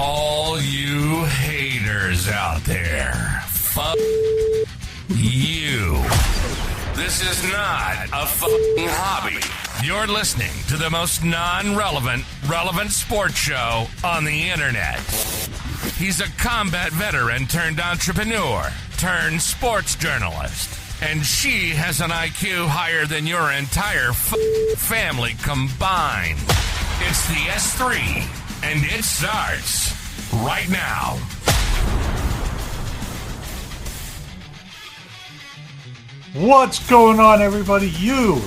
All you haters out there, fuck you. This is not a fucking hobby. You're listening to the most non-relevant, relevant sports show on the internet. He's a combat veteran turned entrepreneur turned sports journalist. And she has an IQ higher than your entire family combined. It's the S3, and it starts right now. What's going on, everybody? You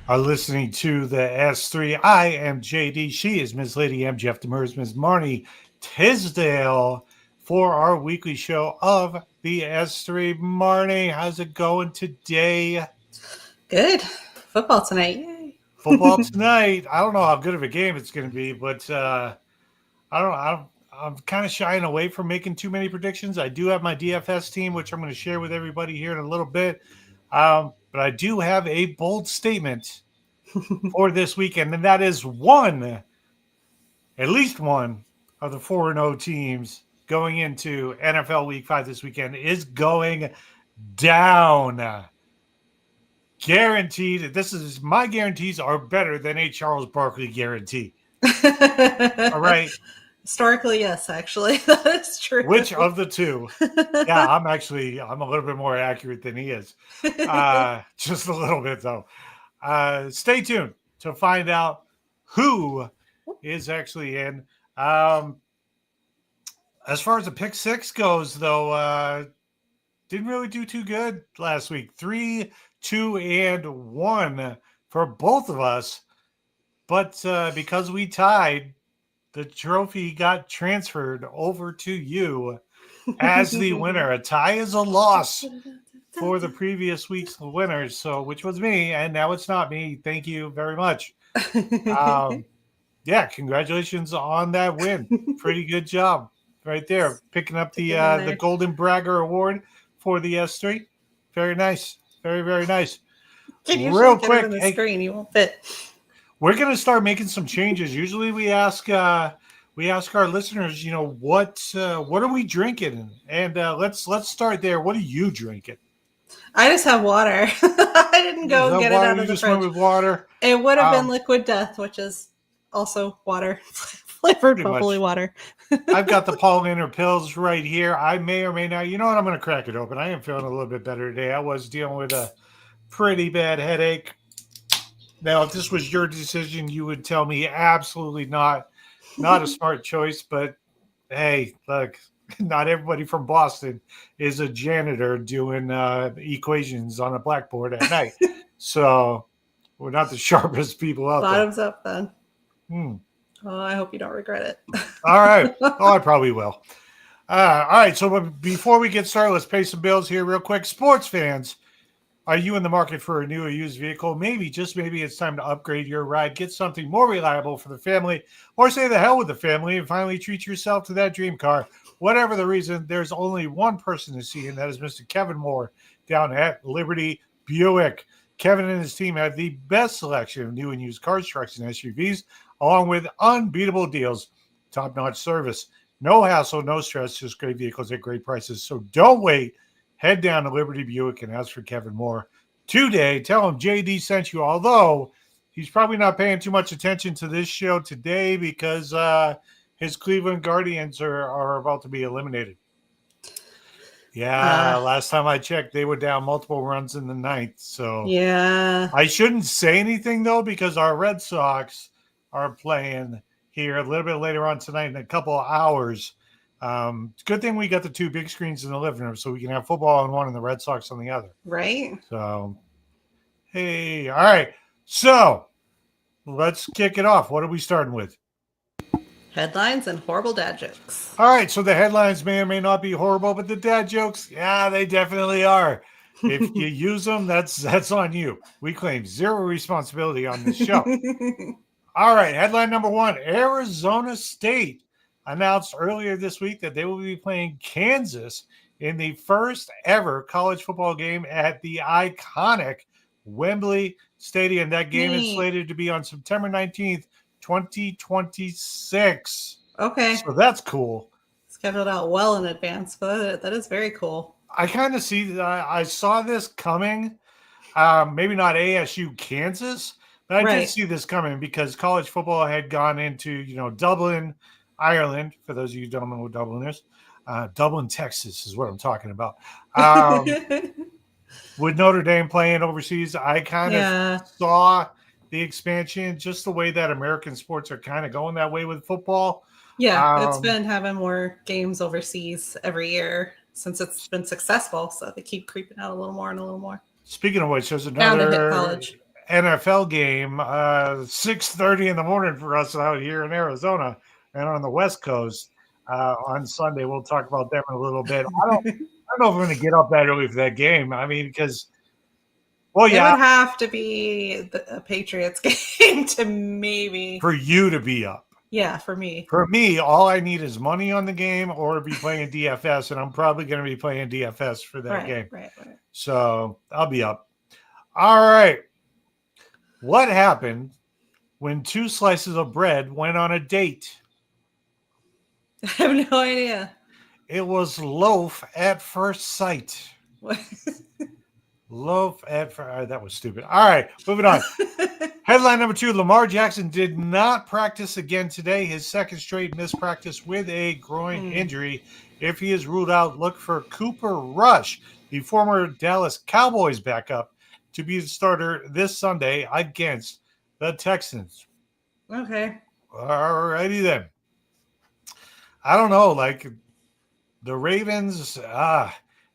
are listening to the S3. I am JD. She is Ms. Lady M. Jeff Demers, Ms. Marnie Tisdale for our weekly show of the S3. Marnie, how's it going today? Good. Football tonight. Yay. Football tonight. I don't know how good of a game it's going to be, but I don't know. I'm kind of shying away from making too many predictions. I do have my DFS team, which I'm going to share with everybody here in a little bit. But I do have a bold statement for this weekend, and that is at least one of the 4-0 teams going into NFL Week 5 this weekend is going down. Guaranteed. My guarantees are better than a Charles Barkley guarantee. All right. Historically, yes, actually. That is true. Which of the two? Yeah, I'm a little bit more accurate than he is. Just a little bit, though. Stay tuned to find out who is actually in. As far as the pick six goes, though, didn't really do too good last week. 3, 2, and 1 for both of us. But because we tied, the trophy got transferred over to you as the winner. A tie is a loss for the previous week's winners, which was me, and now it's not me. Thank you very much. Yeah, congratulations on that win. Pretty good job right there, picking up the Golden Bragger Award for the S3. Very nice. Very, very nice. Real quick, on the screen, you won't fit. We're going to start making some changes. Usually we ask our listeners, what are we drinking? And let's start there. What are you drinking? I just have water. I didn't go get it out of the fridge. Went with water. It would have been Liquid Death, which is also water. Flavored bubbly water. I've got the Paulaner pills right here. I may or may not. You know what? I'm going to crack it open. I am feeling a little bit better today. I was dealing with a pretty bad headache. Now, if this was your decision, you would tell me absolutely not a smart choice. But hey, look, not everybody from Boston is a janitor doing equations on a blackboard at night. So we're not the sharpest people out there. Bottoms up, then. Oh, I hope you don't regret it. All right. Oh, I probably will. All right. So before we get started, let's pay some bills here real quick. Sports fans, are you in the market for a new or used vehicle? Maybe, just maybe, it's time to upgrade your ride. Get something more reliable for the family, or say the hell with the family and finally treat yourself to that dream car. Whatever the reason, there's only one person to see, and that is Mr. Kevin Moore down at Liberty Buick. Kevin and his team have the best selection of new and used cars, trucks, and SUVs, along with unbeatable deals, top-notch service. No hassle, no stress, just great vehicles at great prices. So don't wait. Head down to Liberty Buick and ask for Kevin Moore today. Tell him JD sent you, although he's probably not paying too much attention to this show today because his Cleveland Guardians are about to be eliminated. Yeah, last time I checked, they were down multiple runs in the ninth. So yeah, I shouldn't say anything, though, because our Red Sox are playing here a little bit later on tonight in a couple of hours. Good thing we got the two big screens in the living room so we can have football on one and the Red Sox on the other. Right. So, hey, all right. So let's kick it off. What are we starting with? Headlines and horrible dad jokes. All right. So the headlines may or may not be horrible, but the dad jokes, yeah, they definitely are. If you use them, that's on you. We claim zero responsibility on this show. All right. Headline number 1, Arizona State announced earlier this week that they will be playing Kansas in the first ever college football game at the iconic Wembley Stadium. That game is slated to be on September 19th, 2026. Okay. So that's cool. Scheduled out well in advance, but that is very cool. I kind of see. I saw this coming. Maybe not ASU Kansas, but I did see this coming because college football had gone into Dublin, Ireland. For those of you who don't know what Dublin is, Dublin, Texas is what I'm talking about. With Notre Dame playing overseas, I kind of saw the expansion, just the way that American sports are kind of going that way with football. Yeah, it's been having more games overseas every year since it's been successful. So they keep creeping out a little more and a little more. Speaking of which, there's another NFL game, 6:30 in the morning for us out here in Arizona and on the West Coast on Sunday. We'll talk about them in a little bit. I don't know if we're going to get up that early for that game. I mean, because, it would have to be a Patriots game to maybe. For you to be up. Yeah, for me. For me, all I need is money on the game or be playing DFS, and I'm probably going to be playing DFS for that game. Right. So I'll be up. All right. What happened when 2 slices of bread went on a date? I have no idea. It was loaf at first sight. What? Loaf at first. That was stupid. All right, moving on. Headline number 2, Lamar Jackson did not practice again today. His second straight missed practice with a groin injury. If he is ruled out, look for Cooper Rush, the former Dallas Cowboys backup, to be the starter this Sunday against the Texans. Okay. All righty then. I don't know, like the Ravens,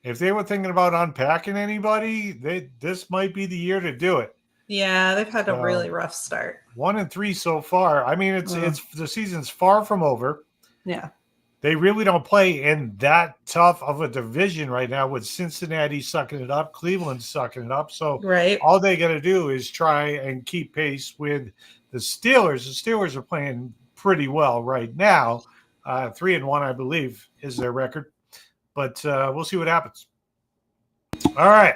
if they were thinking about unpacking anybody, this might be the year to do it. Yeah, they've had a really rough start. 1-3 so far. I mean, it's the season's far from over. Yeah. They really don't play in that tough of a division right now with Cincinnati sucking it up, Cleveland sucking it up. So all they got to do is try and keep pace with the Steelers. The Steelers are playing pretty well right now. 3-1, I believe, is their record. But we'll see what happens. All right.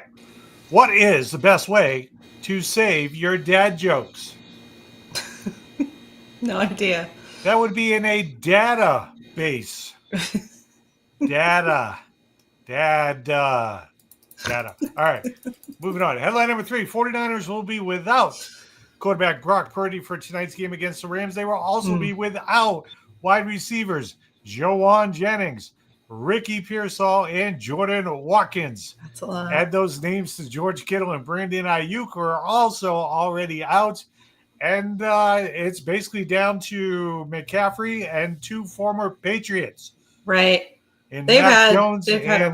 What is the best way to save your dad jokes? No idea. That would be in a database. Data. All right. Moving on. Headline number 3, 49ers will be without quarterback Brock Purdy for tonight's game against the Rams. They will also be without wide receivers Joanne Jennings, Ricky Pearsall, and Jordan Watkins. That's a lot. Add those names to George Kittle and Brandon Ayuk, who are also already out. And it's basically down to McCaffrey and 2 former Patriots. Right. And Mac Jones and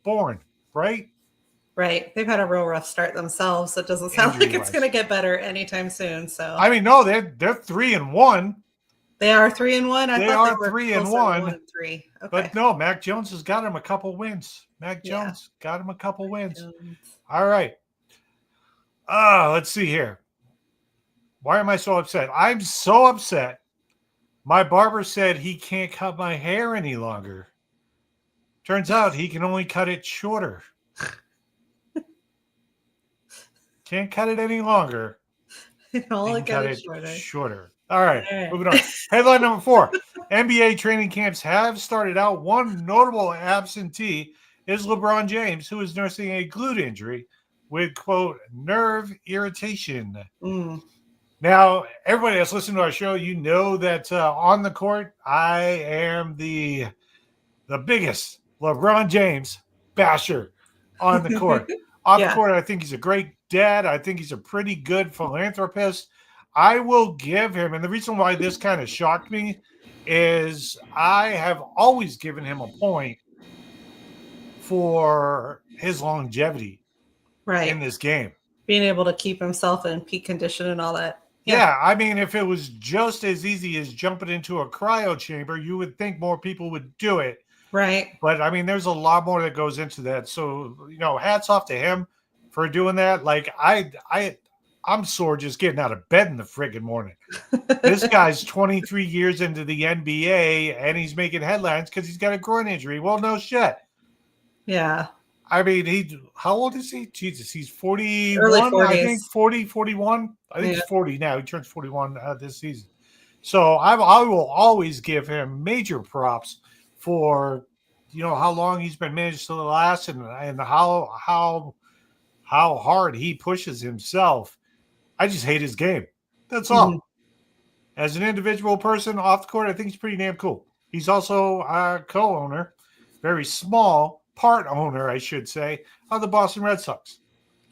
Bourne, right? Right. They've had a real rough start themselves. It doesn't sound like it's going to get better anytime soon. So I mean, no, they're 3-1. They are 3-1. They are 3-1. 3. Okay. But no, Mac Jones has got him a couple wins. Got him a couple wins. All right. Let's see here. Why am I so upset? I'm so upset. My barber said he can't cut my hair any longer. Turns out he can only cut it shorter. Can't cut it any longer. Only cut it shorter. All right, moving on. Headline number 4. NBA training camps have started out. One notable absentee is LeBron James, who is nursing a glute injury with, quote, nerve irritation. Now, everybody that's listening to our show, you know that on the court, I am the biggest LeBron James basher on the court. Off the court, I think he's a great dad. I think he's a pretty good philanthropist. I will give him, and the reason why this kind of shocked me is I have always given him a point for his longevity in this game. Being able to keep himself in peak condition and all that. Yeah, I mean, if it was just as easy as jumping into a cryo chamber, you would think more people would do it. Right. But, I mean, there's a lot more that goes into that. So, hats off to him for doing that. Like, I'm sore just getting out of bed in the friggin' morning. This guy's 23 years into the NBA, and he's making headlines because he's got a groin injury. Well, no shit. Yeah. I mean, how old is he? Jesus, he's 41, Early 40s. I think, 41. I think he's 40 now. He turns 41 this season. So I will always give him major props for, how long he's been managed to last and how hard he pushes himself. I just hate his game. That's all. Mhm. As an individual person off the court, I think he's pretty damn cool. He's also a co-owner, very small part owner, I should say, of the Boston Red Sox.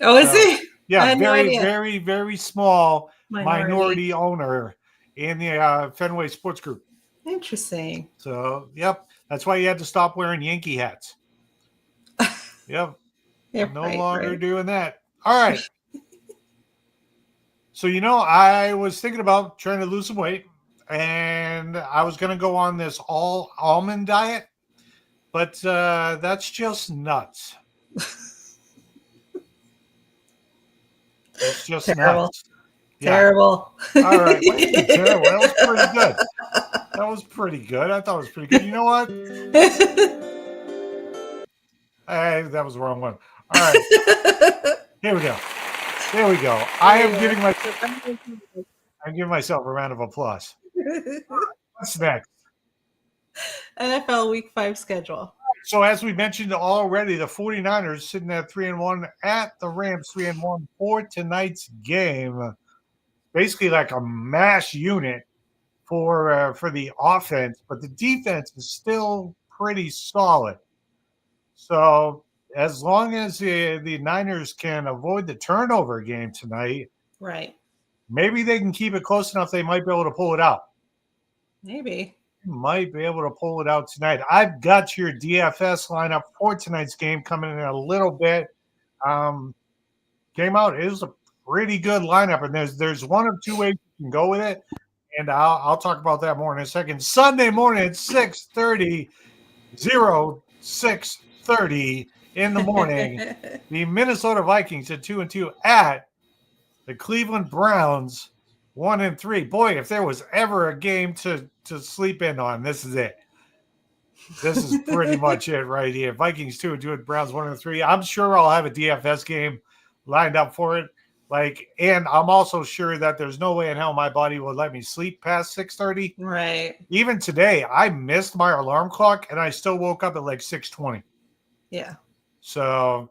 Oh, is he? I Yeah, had no very, idea. very, very small Minority. owner in the Fenway Sports Group. Interesting. So, yep, that's why you had to stop wearing Yankee hats. Yep, Yeah, no longer doing that. All right. So, I was thinking about trying to lose some weight, and I was going to go on this all almond diet, but that's just nuts. It's just Terrible. nuts. Yeah. Terrible. All right. Well, terrible. That was pretty good. That was pretty good. I thought it was pretty good. You know what? That was the wrong one. All right. Here we go. There we go. I'm giving myself a round of applause. What's next? NFL Week 5 schedule. So as we mentioned already, the 49ers sitting at 3-1 at the Rams 3-1 for tonight's game. Basically like a mash unit for the offense, but the defense is still pretty solid. So as long as the Niners can avoid the turnover game tonight, right? Maybe they can keep it close enough they might be able to pull it out. Maybe. Might be able to pull it out tonight. I've got your DFS lineup for tonight's game coming in a little bit. Came out. It was a pretty good lineup, and there's one of two ways you can go with it, and I'll talk about that more in a second. Sunday morning at 6:30, 6:30 in the morning, the Minnesota Vikings at 2-2 at the Cleveland Browns 1-3. Boy, if there was ever a game to sleep in on, this is it. This is pretty much it right here. Vikings 2-2 at Browns 1-3. I'm sure I'll have a DFS game lined up for it. And I'm also sure that there's no way in hell my body would let me sleep past 6:30. Right. Even today, I missed my alarm clock and I still woke up at 6:20. Yeah. So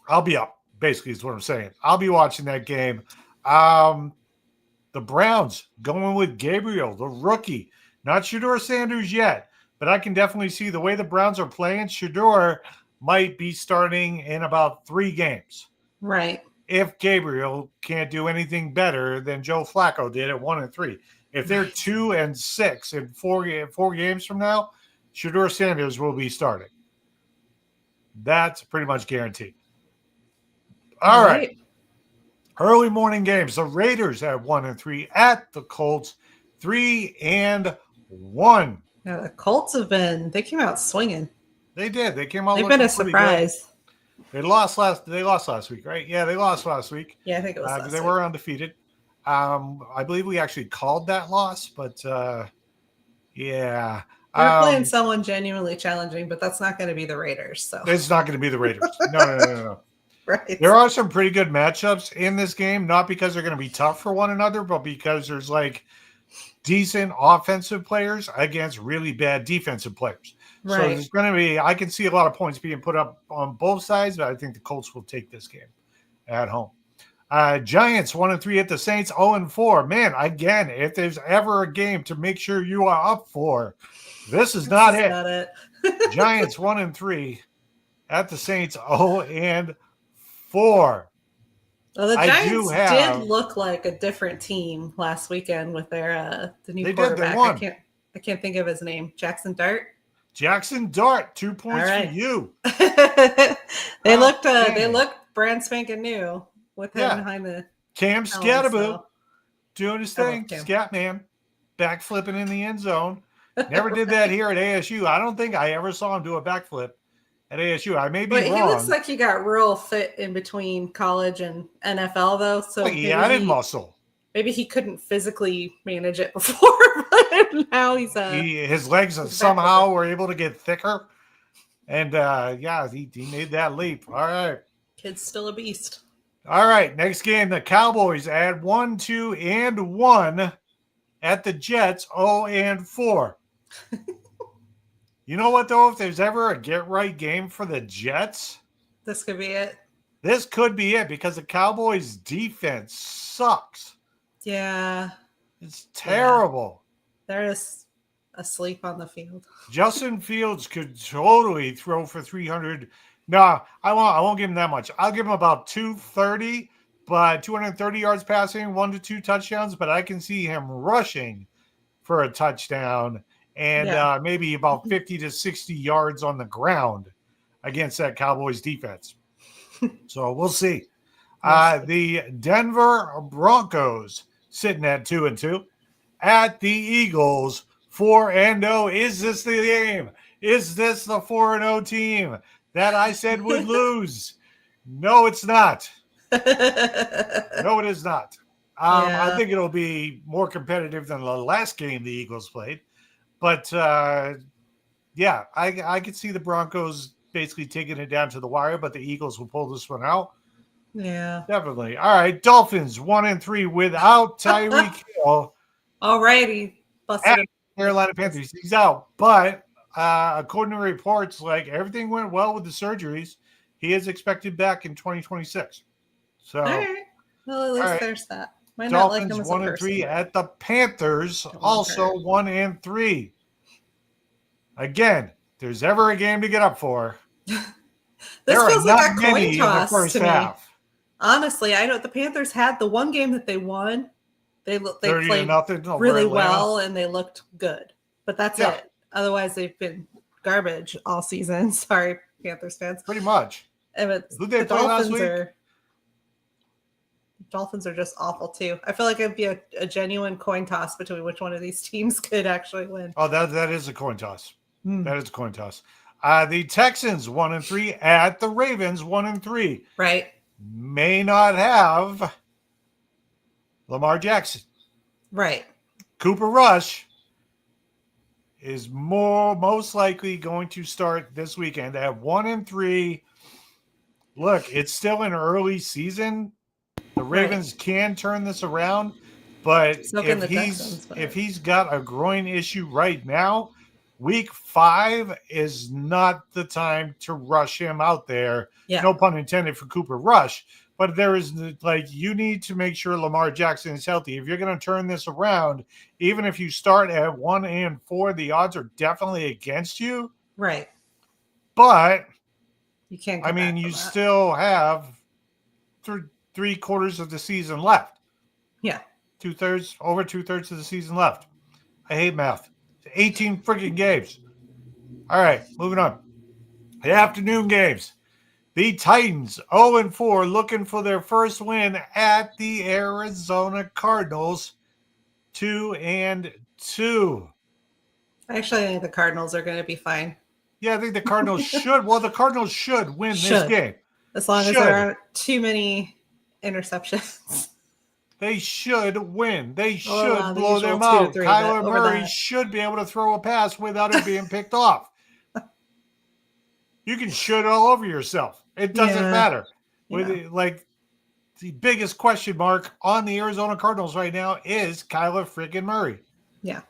I'll be up, basically is what I'm saying. I'll be watching that game. The Browns going with Gabriel, the rookie. Not Shedeur Sanders yet, but I can definitely see the way the Browns are playing. Shedeur might be starting in about 3 games. Right. If Gabriel can't do anything better than Joe Flacco did at 1-3. If they're 2-6 in 4 games from now, Shedeur Sanders will be starting. That's pretty much guaranteed. All right. Early morning games. The Raiders at 1-3 at the Colts 3-1. Now the Colts they came out swinging. They did. They came out. They've been a surprise. They lost last week, right? Yeah, they lost last week. Yeah, I think it was last They week. were undefeated. I believe we actually called that loss, but yeah. They're playing someone genuinely challenging, but that's not going to be the Raiders. So it's not going to be the Raiders. No. Right. There are some pretty good matchups in this game, not because they're going to be tough for one another, but because there's decent offensive players against really bad defensive players. Right. So there's going to be, I can see a lot of points being put up on both sides, but I think the Colts will take this game at home. Giants 1-3 at the Saints 0-4. Man, again, if there's ever a game to make sure you are up for, this is not it. Giants 1-3 at the Saints 0-4. Well, the Giants did look like a different team last weekend with their the new quarterback. I can't think of his name. Jackson Dart. 2 points for you. They looked brand spanking new with him behind the Cam Scatterboo doing his thing. Scat man, backflipping in the end zone. Never did that here at ASU. I don't think I ever saw him do a backflip at ASU. I may be wrong. He looks like he got real fit in between college and NFL, though. So he added muscle. Maybe he couldn't physically manage it before, but now his legs somehow were able to get thicker. And, he made that leap. All right. Kid's still a beast. All right, next game, the Cowboys at 1-2-1 at the Jets 0-4. You know what, though? If there's ever a get-right game for the Jets, this could be it. This could be it because the Cowboys' defense sucks. Yeah. It's terrible. Yeah. They're just asleep on the field. Justin Fields could totally throw for 300. No, I won't give him that much. I'll give him about 230, but 230 yards passing, 1 to 2 touchdowns. But I can see him rushing for a touchdown and maybe about 50 to 60 yards on the ground against that Cowboys defense. So we'll see. The Denver Broncos sitting at 2-2 at the Eagles 4-0. Is this the game? Is this the 4-0 team that I said would lose? No, it's not. No, it is not. I think it'll be more competitive than the last game the Eagles played. But, I could see the Broncos basically taking it down to the wire, but the Eagles will pull this one out. Yeah. Definitely. All right, Dolphins 1-3 without Tyreek Hill. All righty. Carolina Panthers. He's out. But according to reports, like everything went well with the surgeries. He is expected back in 2026. So all right. Well, at least there's that. Might Dolphins not like him as 1-3 at the Panthers, also 1-3. Again, if there's ever a game to get up for. This feels like a coin toss to half. me. Honestly, I know the Panthers had the one game that they won. They played really well and they looked good, but that's it. Otherwise, they've been garbage all season. Sorry, Panthers fans. Pretty much. Who they play last week? Dolphins are just awful too. I feel like it'd be a genuine coin toss between which one of these teams could actually win. Oh, that is a coin toss. That is a coin toss. The Texans 1-3 at the Ravens 1-3. Right. May not have Lamar Jackson. Right. Cooper Rush is most likely going to start this weekend at 1-3. Look, it's still an early season. The Ravens can turn this around, but if he's got a groin issue right now, week 5 is not the time to rush him out there. Yeah. No pun intended for Cooper Rush, but there is you need to make sure Lamar Jackson is healthy. If you're going to turn this around, even if you start at 1-4, the odds are definitely against you. Right. But you can't. You still have 3/4 of the season left. Yeah. Over 2/3 of the season left. I hate math. 18 freaking games. All right, moving on. The afternoon games. The Titans 0-4 looking for their first win at the Arizona Cardinals 2-2. Actually, I think the Cardinals are going to be fine. Yeah, I think the Cardinals should. Well, the Cardinals should win this game. As long as there aren't too many interceptions. They should win. They should blow them out. Kyler Murray should be able to throw a pass without it being picked off. You can shoot all over yourself. It doesn't matter. The biggest question mark on the Arizona Cardinals right now is Kyler freaking Murray. Yeah.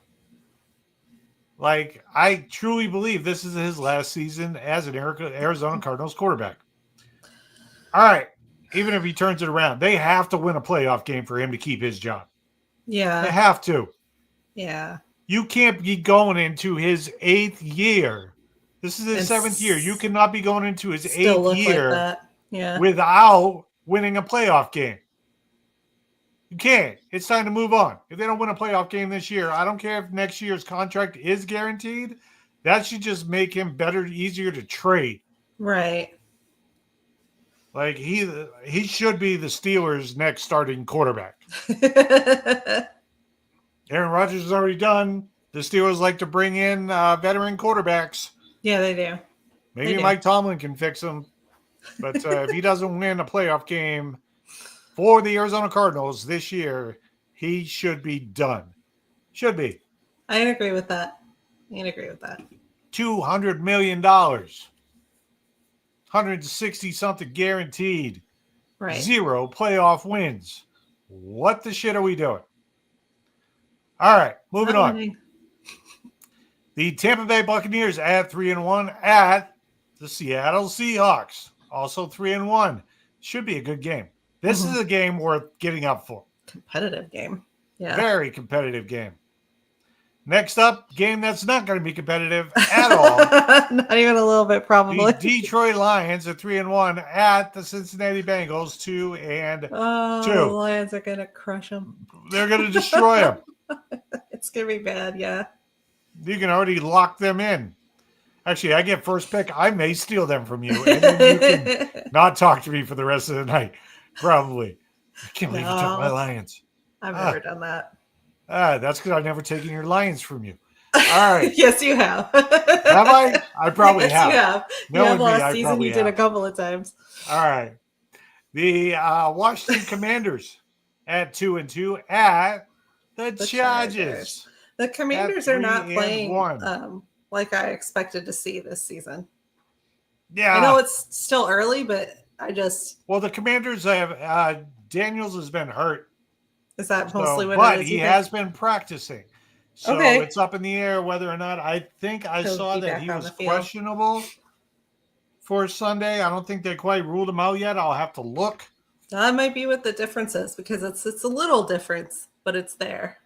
I truly believe this is his last season as an Arizona Cardinals quarterback. All right. Even if he turns it around, they have to win a playoff game for him to keep his job. Yeah. They have to. Yeah. You can't be going into his 8th year. This is his 7th year. You cannot be going into his 8th year without winning a playoff game. You can't. It's time to move on. If they don't win a playoff game this year, I don't care if next year's contract is guaranteed. That should just make him better, easier to trade. Right. He should be the Steelers' next starting quarterback. Aaron Rodgers is already done. The Steelers like to bring in veteran quarterbacks. Yeah, they do. Maybe Mike Tomlin can fix them. But if he doesn't win a playoff game for the Arizona Cardinals this year, he should be done. Should be. I agree with that. $200 million. 160-something guaranteed. Right. 0 playoff wins. What the shit are we doing? All right, moving on. The Tampa Bay Buccaneers at 3-1 at the Seattle Seahawks, also 3-1. Should be a good game. This is a game worth getting up for. Competitive game. Yeah. Very competitive game. Next up, game that's not going to be competitive at all. Not even a little bit, probably. The Detroit Lions are 3-1 at the Cincinnati Bengals 2-2. The Lions are going to crush them. They're going to destroy them. It's going to be bad, yeah. You can already lock them in. Actually, I get first pick. I may steal them from you, and then you can not talk to me for the rest of the night. Probably. I can't believe you took my Lions. I've never done that. That's because I've never taken your Lions from you. All right. Yes, you have. Have I? I probably have. You have. You have last season. You did a couple of times. All right. The Washington Commanders at 2-2 at the Chargers. The Commanders are not playing like I expected to see this season. Yeah. I know it's still early, but Well, the Commanders have Daniels has been hurt. Is that mostly what but it is? But he has been practicing. So it's up in the air whether or not. I think I saw that he was questionable for Sunday. I don't think they quite ruled him out yet. I'll have to look. That might be what the difference is, because it's a little difference, but it's there.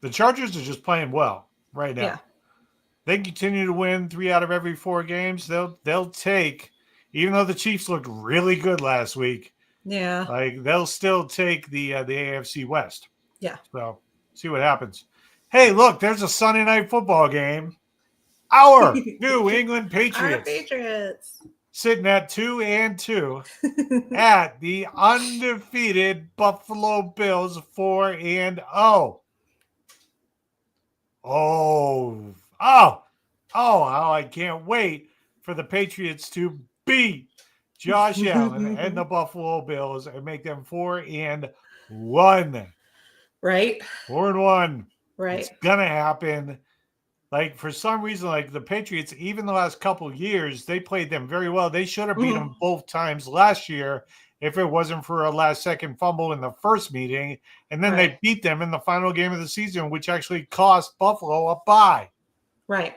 The Chargers are just playing well right now. Yeah. They continue to win 3 out of every 4 games. They'll take, even though the Chiefs looked really good last week. Yeah. They'll still take the AFC West. Yeah. So see what happens. Hey, look, there's a Sunday night football game. Our New England Patriots. Our Patriots. Sitting at 2-2 at the undefeated Buffalo Bills 4-0. How I can't wait for the Patriots to beat Josh Allen and the Buffalo Bills and make them 4-1. Right. 4-1. Right. It's gonna happen. For some reason, the Patriots, even the last couple of years, they played them very well. They should have beat them both times last year if it wasn't for a last-second fumble in the first meeting. And then they beat them in the final game of the season, which actually cost Buffalo a bye. Right.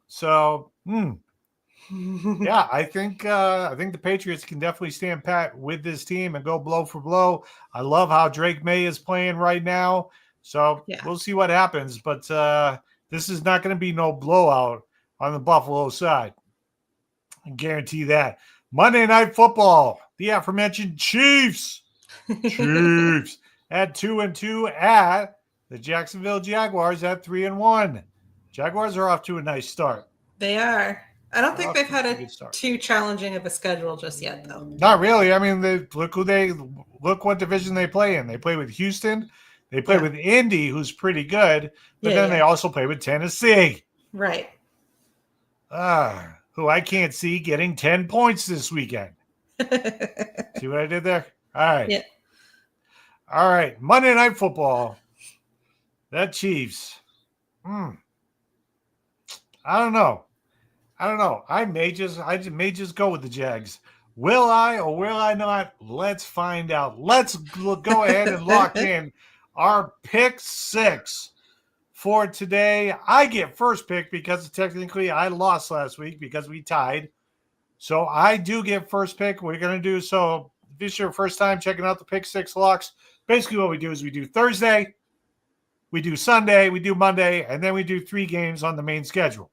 So, yeah, I think the Patriots can definitely stand pat with this team and go blow for blow. I love how Drake May is playing right now. So we'll see what happens. But this is not going to be no blowout on the Buffalo side. I guarantee that. Monday Night Football, the aforementioned Chiefs at 2-2 at the Jacksonville Jaguars at 3-1. Jaguars are off to a nice start. They are. I don't think they've had too challenging of a schedule just yet, though. Not really. I mean, look what division they play in. They play with Houston. They play with Indy, who's pretty good, but then they also play with Tennessee. Right. Who I can't see getting 10 points this weekend. See what I did there? All right. Yeah. All right. Monday Night Football. That Chiefs. I don't know. I may just go with the Jags. Will I or will I not? Let's find out. Let's go ahead and lock in our pick 6 for today. I get first pick because technically I lost last week because we tied. So I do get first pick. We're going to do so. If this is your first time checking out the pick 6 locks, basically what we do is we do Thursday, we do Sunday, we do Monday, and then we do 3 games on the main schedule.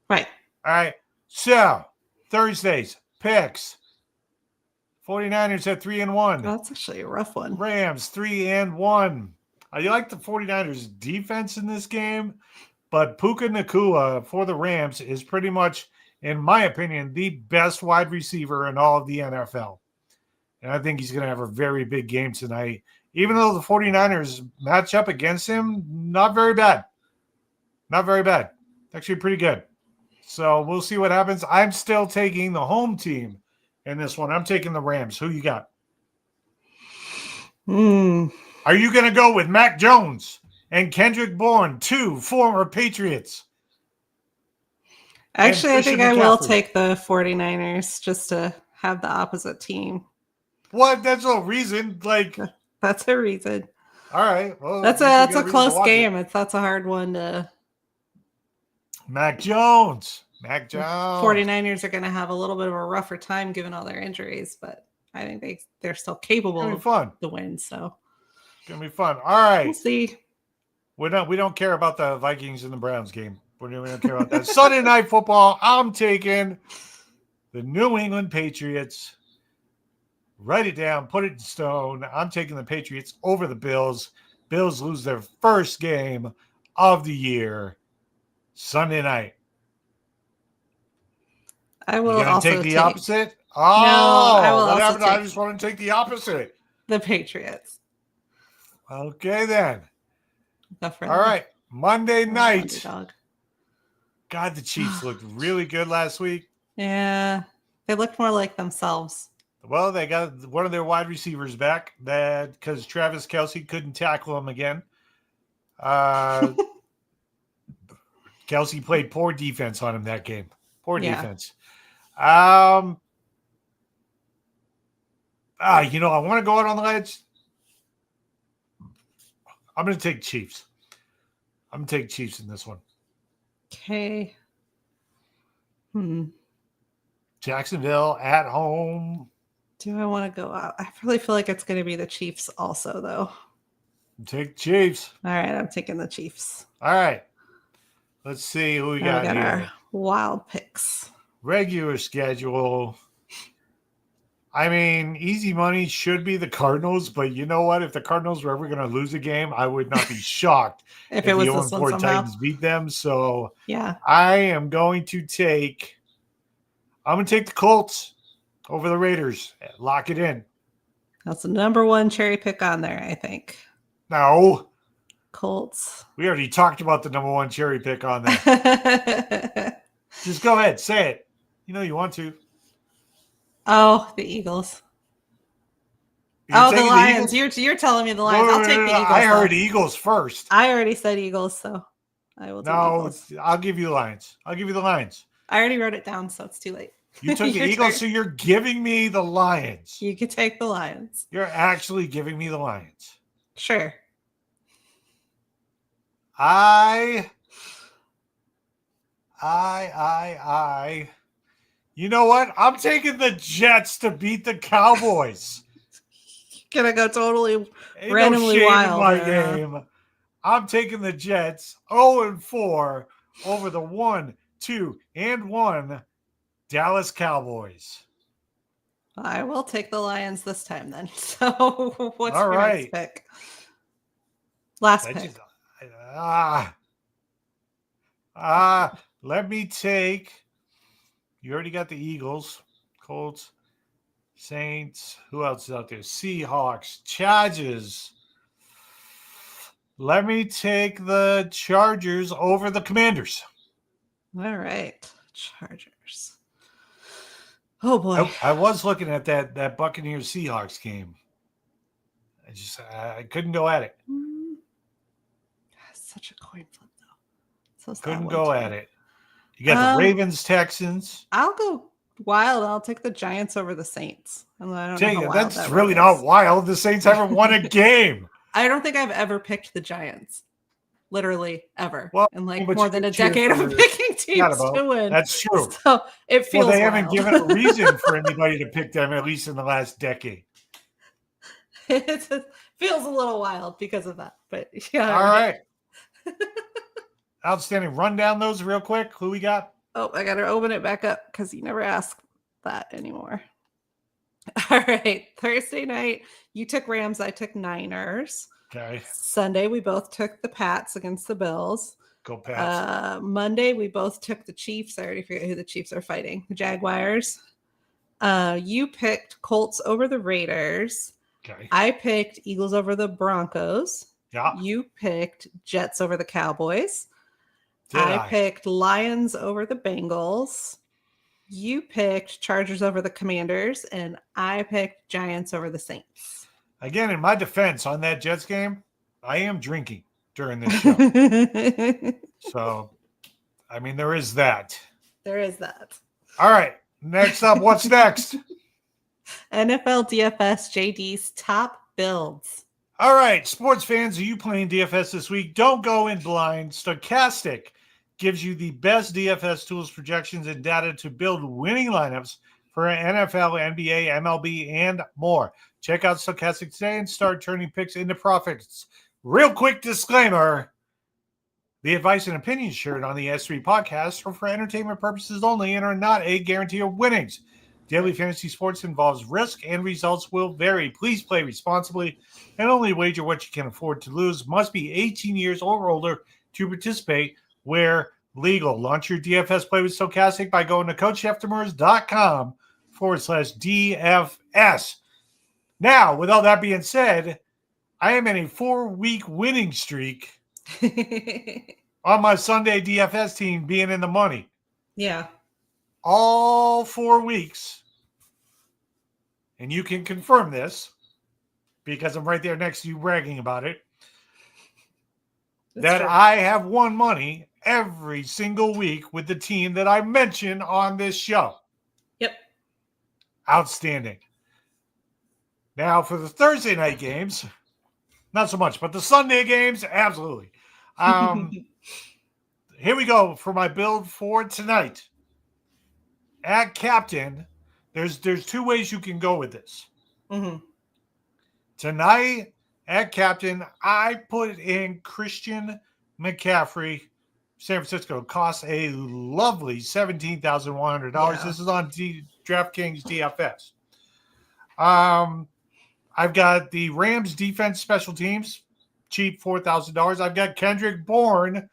Right. All right. So Thursdays, picks. 49ers at 3-1. That's actually a rough one. Rams 3-1. I like the 49ers defense in this game, but Puka Nacua for the Rams is pretty much, in my opinion, the best wide receiver in all of the NFL. And I think he's going to have a very big game tonight. Even though the 49ers match up against him, not very bad. Not very bad. Actually pretty good. So we'll see what happens. I'm still taking the home team in this one. I'm taking the Rams. Who you got? Are you going to go with Mac Jones and Kendrick Bourne, 2 former Patriots? Actually, I think I will take the 49ers just to have the opposite team. What? That's no reason. That's a reason. All right. Well, that's a close game. That's a hard one to. Mac Jones. 49ers are going to have a little bit of a rougher time given all their injuries, but I think they're still capable of the win. So it's going to be fun. All right. We'll see. We don't care about the Vikings and the Browns game. We don't care about that. Sunday Night Football. I'm taking the New England Patriots. Write it down. Put it in stone. I'm taking the Patriots over the Bills. Bills lose their first game of the year Sunday night. I will also take the opposite. Oh, no, I will also I just want to take the opposite. The Patriots. Okay, then. All right. Monday night. God, the Chiefs looked really good last week. Yeah. They looked more like themselves. Well, they got one of their wide receivers back because Travis Kelce couldn't tackle him again. Kelce played poor defense on him that game. Poor defense. I want to go out on the ledge. I'm going to take Chiefs. I'm going to take Chiefs in this one. Okay. Jacksonville at home. Do I want to go out? I really feel like it's going to be the Chiefs also, though. Take Chiefs. All right, I'm taking the Chiefs. All right. Let's see who we got here. Our wild picks. Regular schedule. I mean, easy money should be the Cardinals, but you know what? If the Cardinals were ever going to lose a game, I would not be shocked if it was the this one somehow. Titans beat them. So yeah, I am going to take the Colts over the Raiders. Lock it in. That's the number one cherry pick on there, I think. No. Colts. We already talked about the number one cherry pick on there. Just go ahead. Say it. You know you want to. Oh, the Eagles. The Lions. You're telling me the Lions. I'll take the Eagles. I heard Eagles first. I already said Eagles, so I will take Eagles. I'll give you the Lions. I already wrote it down, so it's too late. You took the Eagles, so you're giving me the Lions. You could take the Lions. You're actually giving me the Lions. Sure. You know what? I'm taking the Jets to beat the Cowboys. Gonna go totally randomly wild. In my game. I'm taking the Jets 0-4 over the 1, 2, and 1 Dallas Cowboys. I will take the Lions this time then. So what's your next pick? Last pick. Let me take. You already got the Eagles, Colts, Saints. Who else is out there? Seahawks, Chargers. Let me take the Chargers over the Commanders. All right, Chargers. Oh boy, I was looking at that Buccaneers Seahawks game. I couldn't go at it. Such a coin flip though. So couldn't go at it. You got the Ravens, Texans. I'll go wild. I'll take the Giants over the Saints. That's really not wild. The Saints haven't won a game. I don't think I've ever picked the Giants. Literally ever. Well, in more than a decade of picking teams to win. That's true. So it feels they haven't given a reason for anybody to pick them, at least in the last decade. It feels a little wild because of that. But yeah. All right. Outstanding. Run down those real quick. Who we got? Oh, I got to open it back up because you never ask that anymore. All right. Thursday night, you took Rams. I took Niners. Okay. Sunday, we both took the Pats against the Bills. Go Pats. Monday, we both took the Chiefs. I already forget who the Chiefs are fighting. The Jaguars. You picked Colts over the Raiders. Okay. I picked Eagles over the Broncos. Yeah. You picked Jets over the Cowboys. I picked Lions over the Bengals. You picked Chargers over the Commanders. And I picked Giants over the Saints. Again, in my defense on that Jets game, I am drinking during this show. So, I mean, there is that. There is that. All right. Next up, what's next? NFL DFS JD's top builds. All right, sports fans, are you playing DFS this week? Don't go in blind. Stochastic gives you the best DFS tools, projections, and data to build winning lineups for NFL, NBA, MLB, and more. Check out Stochastic today and start turning picks into profits. Real quick disclaimer. The advice and opinions shared on the S3 podcast are for entertainment purposes only and are not a guarantee of winnings. Daily fantasy sports involves risk and results will vary. Please play responsibly and only wager what you can afford to lose. Must be 18 years or older to participate where legal. Launch your DFS play with Stochastic by going to CoachJeffDemers.com/DFS. Now, with all that being said, I am in a 4-week winning streak on my Sunday DFS team being in the money. Yeah. All 4 weeks. And you can confirm this because I'm right there next to you bragging about it. That's true. I have won money every single week with the team that I mention on this show. Yep. Outstanding. Now, for the Thursday night games, not so much, but the Sunday games, absolutely. Here we go for my build for tonight. At captain, there's 2 ways you can go with this. Mm-hmm. Tonight, at captain, I put in Christian McCaffrey. San Francisco costs a lovely $17,100. Yeah. This is on DraftKings DFS. I've got the Rams defense special teams, cheap $4,000. I've got Kendrick Bourne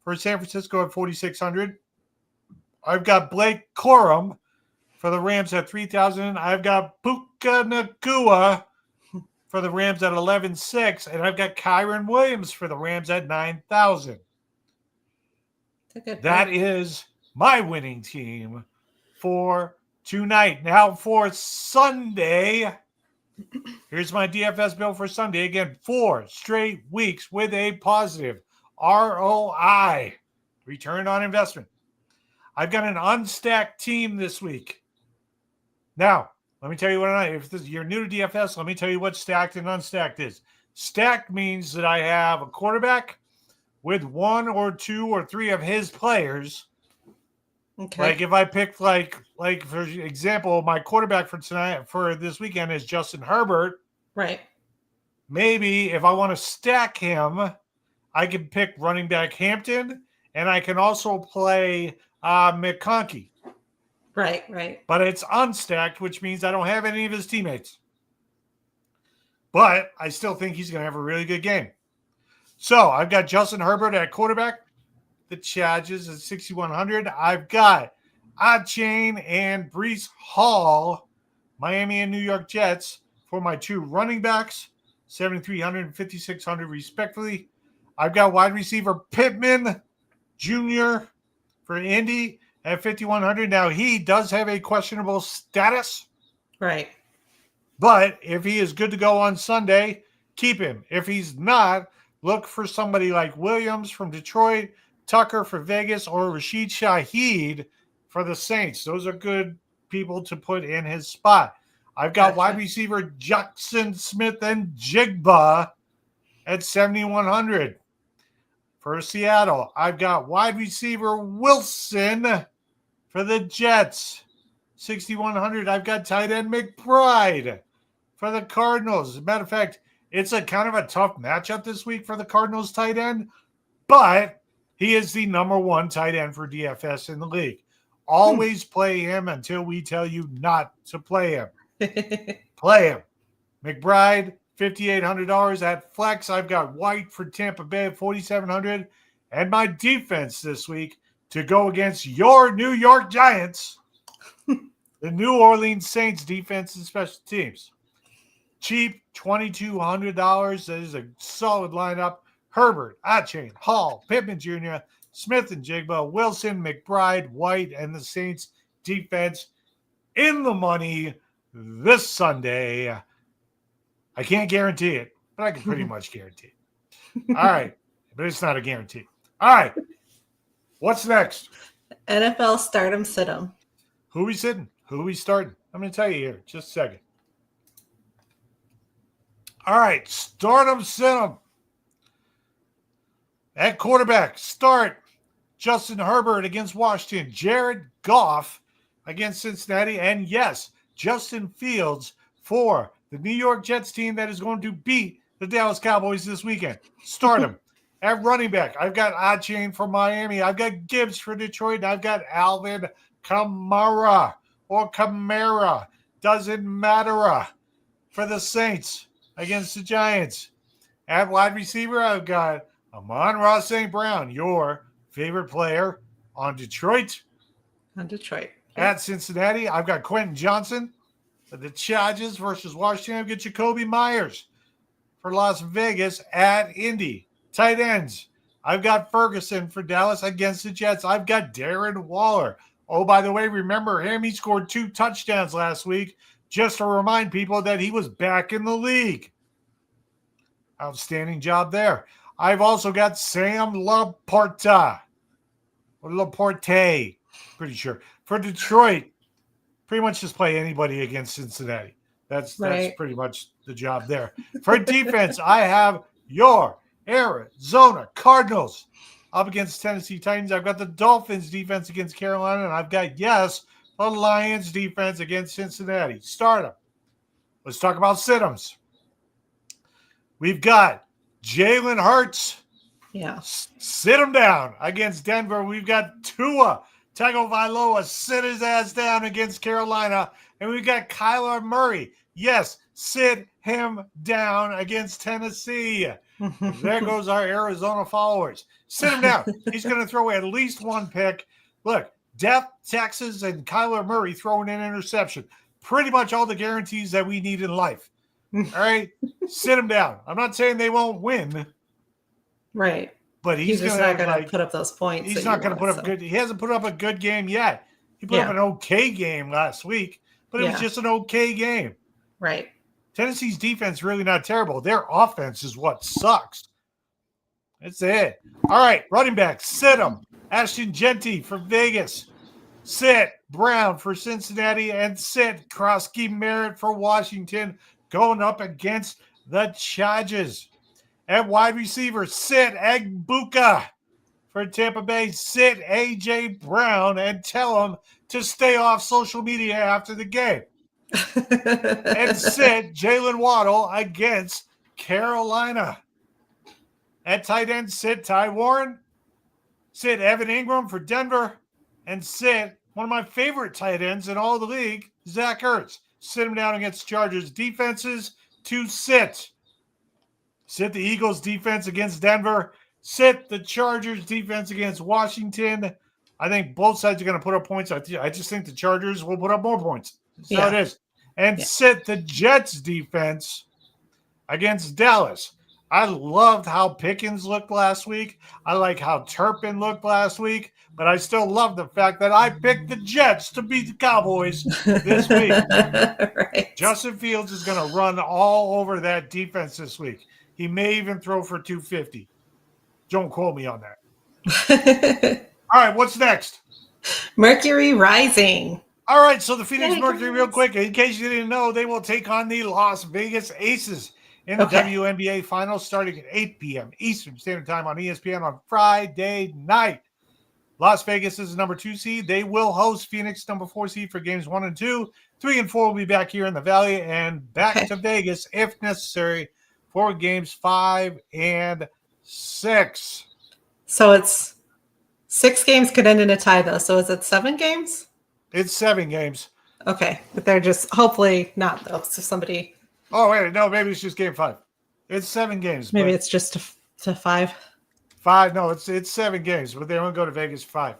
for San Francisco at $4,600. I've got Blake Corum for the Rams at $3,000. I've got Puka Nacua for the Rams at $11,600, and I've got Kyron Williams for the Rams at $9,000. That is my winning team for tonight. Now for Sunday, here's my DFS bill for Sunday. Again, 4 straight weeks with a positive ROI, return on investment. I've got an unstacked team this week. Now, let me tell you if you're new to DFS, let me tell you what stacked and unstacked is. Stacked means that I have a quarterback with 1 or 2 or 3 of his players. Okay. Like if I pick like for example, my quarterback for tonight for this weekend is Justin Herbert. Right. Maybe if I want to stack him, I can pick running back Hampton, and I can also play McConkey. Right. But it's unstacked, which means I don't have any of his teammates. But I still think he's going to have a really good game. So I've got Justin Herbert at quarterback. The charges at 6,100. I've got Achane and Breece Hall, Miami and New York Jets, for my 2 running backs, 7,300 and 5,600 respectively. I've got wide receiver Pittman Jr. for Indy at 5,100. Now, he does have a questionable status. Right. But if he is good to go on Sunday, keep him. If he's not, look for somebody like Williams from Detroit, Tucker for Vegas, or Rashid Shaheed for the Saints. Those are good people to put in his spot. I've got wide receiver Jackson Smith and Jigba at 7,100. For Seattle, I've got wide receiver Wilson for the Jets, 6,100. I've got tight end McBride for the Cardinals. As a matter of fact, it's a kind of a tough matchup this week for the Cardinals tight end, but he is the number 1 tight end for DFS in the league. Always play him until we tell you not to play him. Play him. McBride, $5,800 at flex. I've got White for Tampa Bay at $4,700. And my defense this week to go against your New York Giants, the New Orleans Saints defense and special teams. Cheap, $2,200. That is a solid lineup. Herbert, Achane, Hall, Pittman Jr., Smith and Jigba, Wilson, McBride, White, and the Saints defense in the money this Sunday. I can't guarantee it, but I can pretty much guarantee it. All right, but it's not a guarantee. All right, what's next? NFL stardom sit-em. Who are we sitting? Who are we starting? I'm going to tell you here. Just a second. All right, start them, sit them. At quarterback, start Justin Herbert against Washington, Jared Goff against Cincinnati, and yes, Justin Fields for the New York Jets team that is going to beat the Dallas Cowboys this weekend. Start him. At running back, I've got Achane for Miami. I've got Gibbs for Detroit. And I've got Alvin Kamara or Kamara. Doesn't matter for the Saints against the Giants. At wide receiver, I've got Amon-Ra St. Brown, your favorite player on Detroit. At Cincinnati, I've got Quentin Johnson for the Chargers versus Washington. I've got Jacoby Myers for Las Vegas. At Indy, tight ends, I've got Ferguson for Dallas against the Jets. I've got Darren Waller. Oh, by the way, remember him? He scored 2 touchdowns last week, just to remind people that he was back in the league. Outstanding job there. I've also got Sam Laporta, or Laporte, pretty sure, for Detroit. Pretty much just play anybody against Cincinnati. That's pretty much the job there. For defense, I have your Arizona Cardinals up against Tennessee Titans. I've got the Dolphins defense against Carolina, and I've got, yes, the Lions defense against Cincinnati. Start them. Let's talk about sit-ems. We've got Jalen Hurts. Yeah. Sit him down against Denver. We've got Tua Tagovailoa. Sit his ass down against Carolina. And we've got Kyler Murray. Yes, sit him down against Tennessee. There goes our Arizona followers. Sit him down. He's going to throw at least 1 pick. Look, Death, Texas, and Kyler Murray throwing an interception. Pretty much all the guarantees that we need in life. All right? Sit him down. I'm not saying they won't win. Right. But he's just not going to put up those points. He's not going to put up good. He hasn't put up a good game yet. He put up an okay game last week, but it was just an okay game. Right. Tennessee's defense really not terrible. Their offense is what sucks. That's it. All right, running back, sit him. Ashton Genty for Vegas. Sit Brown for Cincinnati, and sit Krosky Merritt for Washington, going up against the Chargers. At wide receiver, sit Egbuka for Tampa Bay. Sit A.J. Brown and tell him to stay off social media after the game. And sit Jalen Waddle against Carolina. At tight end, sit Ty Warren. Sit Evan Ingram for Denver. And sit one of my favorite tight ends in all the league, Zach Ertz. Sit him down against Chargers defenses to sit. Sit the Eagles defense against Denver. Sit the Chargers defense against Washington. I think both sides are going to put up points. I just think the Chargers will put up more points. That's how it is. And sit the Jets defense against Dallas. I loved how Pickens looked last week. I like how Turpin looked last week. But I still love the fact that I picked the Jets to beat the Cowboys this week. Right. Justin Fields is going to run all over that defense this week. He may even throw for 250. Don't quote me on that. All right, what's next? Mercury Rising. All right, so the Phoenix Mercury, real quick, in case you didn't know, they will take on the Las Vegas Aces in the WNBA Finals starting at 8 p.m. Eastern Standard Time on ESPN on Friday night. Las Vegas is the number 2 seed. They will host Phoenix, number 4 seed, for games 1 and 2. 3 and 4 will be back here in the Valley and back to Vegas if necessary for games 5 and 6. So it's 6 games could end in a tie, though. So is it 7 games? It's 7 games. Okay, but they're just hopefully not, though. So somebody. Oh, wait, no, maybe it's just game 5. It's 7 games. Maybe it's just to 5. 5, no, it's 7 games, but they only go to Vegas 5.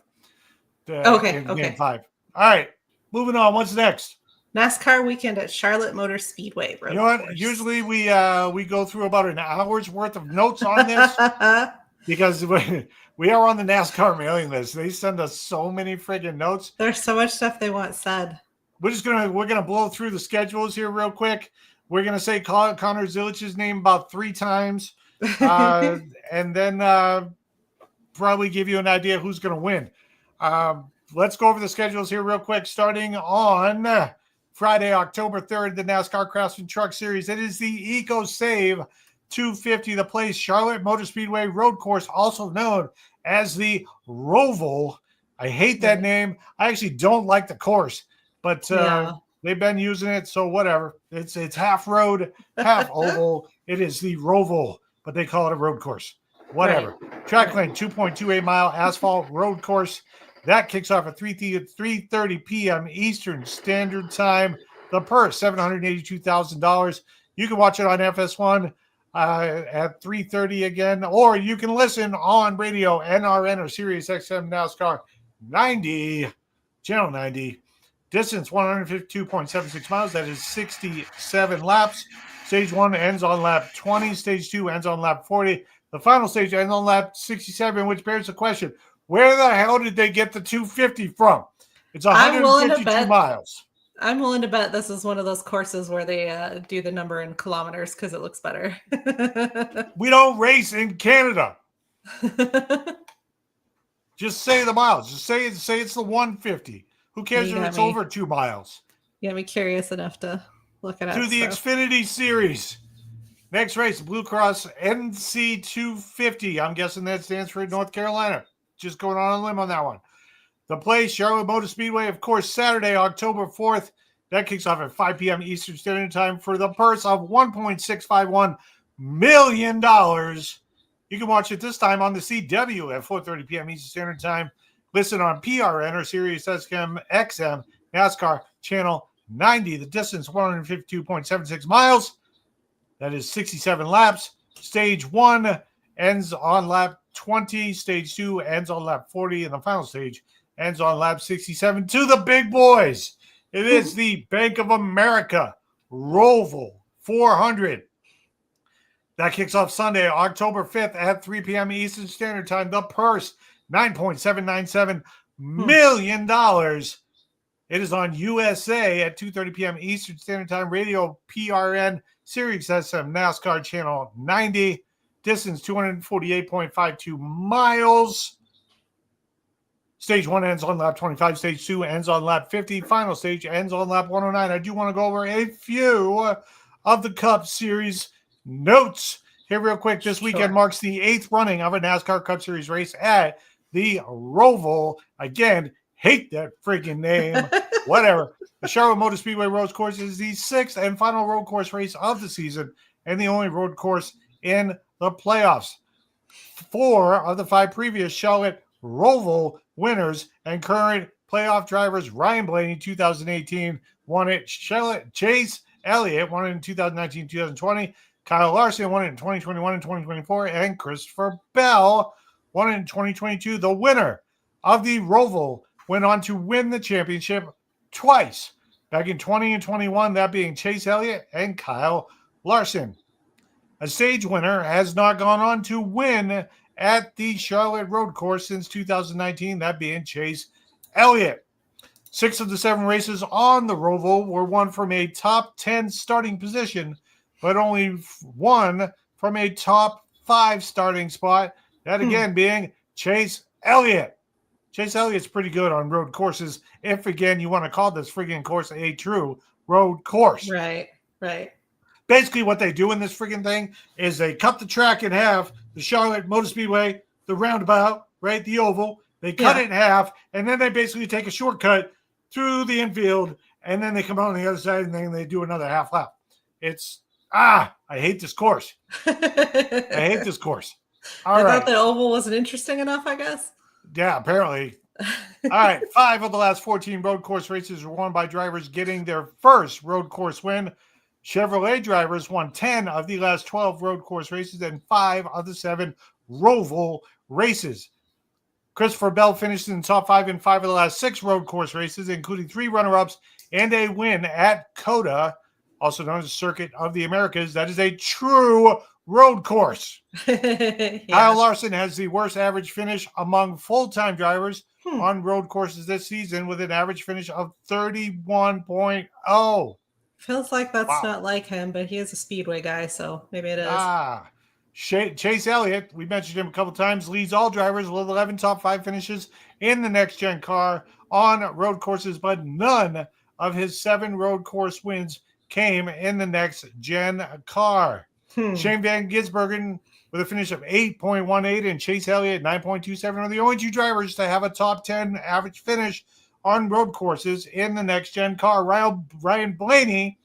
Game 5. All right, moving on. What's next? NASCAR weekend at Charlotte Motor Speedway. You know what? Usually we go through about an hour's worth of notes on this because we are on the NASCAR mailing list. They send us so many friggin' notes. There's so much stuff they want said. We're gonna blow through the schedules here real quick. We're gonna say Connor Zilich's name about 3 times. And then probably give you an idea who's going to win. Let's go over the schedules here real quick. Starting on Friday, October 3rd, the NASCAR Craftsman Truck Series. It is the EcoSave 250, the place Charlotte Motor Speedway Road Course, also known as the Roval. I hate that name. I actually don't like the course, but they've been using it, so whatever. It's half road, half oval. It is the Roval, but they call it a road course. Whatever. Right. Track length, 2.28 mile asphalt road course. That kicks off at 3:30 p.m. Eastern Standard Time. The purse, $782,000. You can watch it on FS1 at 3:30 again, or you can listen on radio, NRN or Sirius XM NASCAR 90, channel 90. Distance 152.76 miles. That is 67 laps. Stage 1 ends on lap 20. Stage 2 ends on lap 40. The final stage ends on lap 67, which bears the question, where the hell did they get the 250 from? It's 152 miles. I'm willing to bet this is one of those courses where they do the number in kilometers because it looks better. We don't race in Canada. Just say the miles. Just say it's the 150. Who cares if it's over 2 miles? You got me curious enough to look it up. To the Xfinity Series. Next race, Blue Cross NC 250. I'm guessing that stands for North Carolina. Just going on a limb on that one. The place, Charlotte Motor Speedway, of course, Saturday, October 4th. That kicks off at 5 p.m. Eastern Standard Time for the purse of $1.651 million. You can watch it this time on the CW at 4:30 p.m. Eastern Standard Time. Listen on PRN or Sirius XM NASCAR Channel 90. The distance, 152.76 miles. That is 67 laps. Stage 1 ends on lap 20. Stage 2 ends on lap 40. And the final stage ends on lap 67. To the big boys. It is the Bank of America Roval 400. That kicks off Sunday, October 5th at 3 p.m. Eastern Standard Time. The purse, $9.797 million. It is on USA at 2:30 p.m. Eastern Standard Time. Radio PRN, Sirius XM NASCAR Channel 90. Distance 248.52 miles. Stage 1 ends on lap 25. Stage 2 ends on lap 50. Final stage ends on lap 109. I do want to go over a few of the Cup Series notes here real quick. This weekend marks the 8th running of a NASCAR Cup Series race at the Roval. Again, hate that freaking name. Whatever. The Charlotte Motor Speedway Road Course is the 6th and final road course race of the season and the only road course in the playoffs. 4 of the 5 previous Charlotte Roval winners and current playoff drivers, Ryan Blaney, 2018, won it. Chase Elliott won it in 2019, 2020. Kyle Larson won it in 2021 and 2024. And Christopher Bell won it in 2022. The winner of the Roval went on to win the championship twice, back in 20 and 21, that being Chase Elliott and Kyle Larson. A stage winner has not gone on to win at the Charlotte Road Course since 2019, that being Chase Elliott. 6 of the 7 races on the Roval were won from a top 10 starting position, but only 1 from a top 5 starting spot, that again being Chase Elliott. Chase Elliott's pretty good on road courses, if, again, you want to call this friggin' course a true road course. Right. Basically, what they do in this friggin' thing is they cut the track in half, the Charlotte Motor Speedway, the roundabout, right, the oval. They cut it in half, and then they basically take a shortcut through the infield, and then they come out on the other side, and then they do another half lap. I hate this course. I hate this course. I thought the oval wasn't interesting enough, I guess. Yeah, apparently. All right, 5 of the last 14 road course races were won by drivers getting their first road course win. Chevrolet drivers won 10 of the last 12 road course races and 5 of the 7 Roval races. Christopher Bell finished in the top 5 in 5 of the last 6 road course races, including 3 runner-ups and a win at COTA, also known as Circuit of the Americas. That is a true road course. Kyle Larson has the worst average finish among full-time drivers on road courses this season with an average finish of 31.0. Feels like that's not like him, but he is a speedway guy, so maybe it is. Chase Elliott, we mentioned him a couple times, leads all drivers with 11 top 5 finishes in the next-gen car on road courses, but none of his 7 road course wins came in the next-gen car. Shane Van Gisbergen with a finish of 8.18 and Chase Elliott 9.27 are the only 2 drivers to have a top 10 average finish on road courses in the next-gen car. Ryan Blaney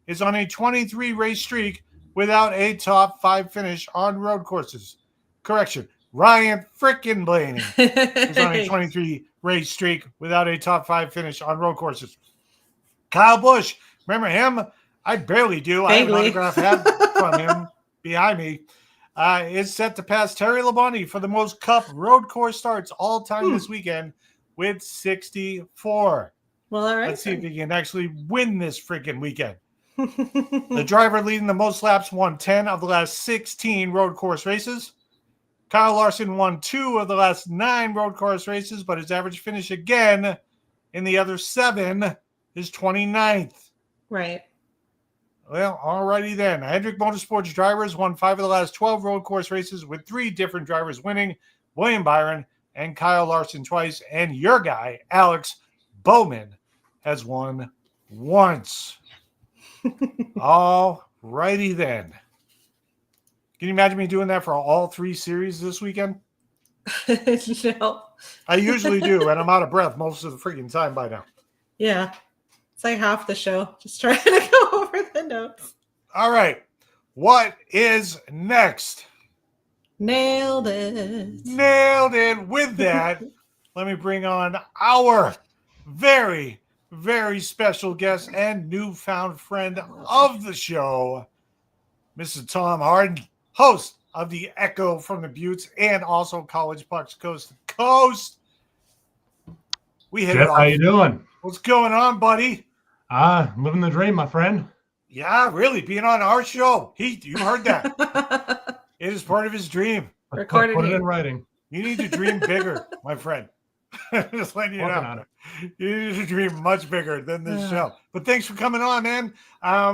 is on a 23-race streak without a top 5 finish on road courses. Correction, Ryan frickin' Blaney is on a 23-race streak without a top 5 finish on road courses. Kyle Busch, remember him? I barely do. Vaguely. I have an autograph hat from him behind me. Is set to pass Terry Labonte for the most Cup road course starts all time this weekend with 64. Well, all right. Let's see if he can actually win this freaking weekend. The driver leading the most laps won 10 of the last 16 road course races. Kyle Larson won 2 of the last 9 road course races, but his average finish again in the other 7 is 29th. Right. Well, alrighty then. Hendrick Motorsports drivers won 5 of the last 12 road course races with 3 different drivers winning, William Byron and Kyle Larson twice, and your guy, Alex Bowman, has won once. Alrighty then. Can you imagine me doing that for all 3 series this weekend? No. I usually do, and I'm out of breath most of the freaking time by now. Yeah. It's like half the show. Just trying to go over the notes. All right. What is next? Nailed it. Nailed it. With that, let me bring on our very, very special guest and newfound friend of the show, Mr. Tom Hardon, host of the Echo from the Buttes and also College Pucks Coast to Coast. We hit it off. How you doing? What's going on, buddy? Living the dream, my friend. Yeah, really, being on our show. You heard that. It is part of his dream. Recorded Put it here. in writing. You need to dream bigger, my friend. Just letting you Working know. on it. You need to dream much bigger than this show. But thanks for coming on, man.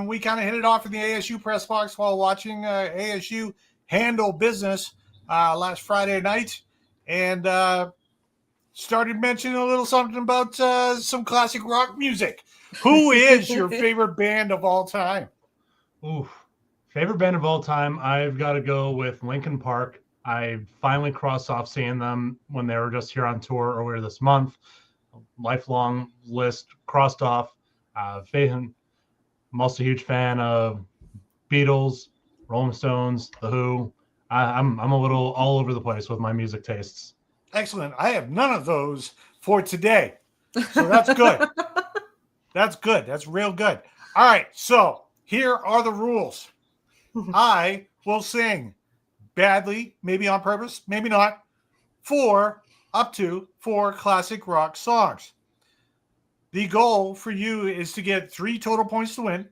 We kind of hit it off in the ASU press box while watching ASU handle business last Friday night, and started mentioning a little something about some classic rock music. Who is your favorite band of all time? Ooh, favorite band of all time, I've got to go with Linkin Park. I finally crossed off seeing them when they were just here on tour earlier this month. Lifelong list crossed off. I'm also a huge fan of Beatles, Rolling Stones, The Who. I'm a little all over the place with my music tastes. Excellent. I have none of those for today. So that's good. That's good. That's real good. All right. So here are the rules. I will sing badly, maybe on purpose, maybe not, up to 4 classic rock songs. The goal for you is to get 3 total points to win.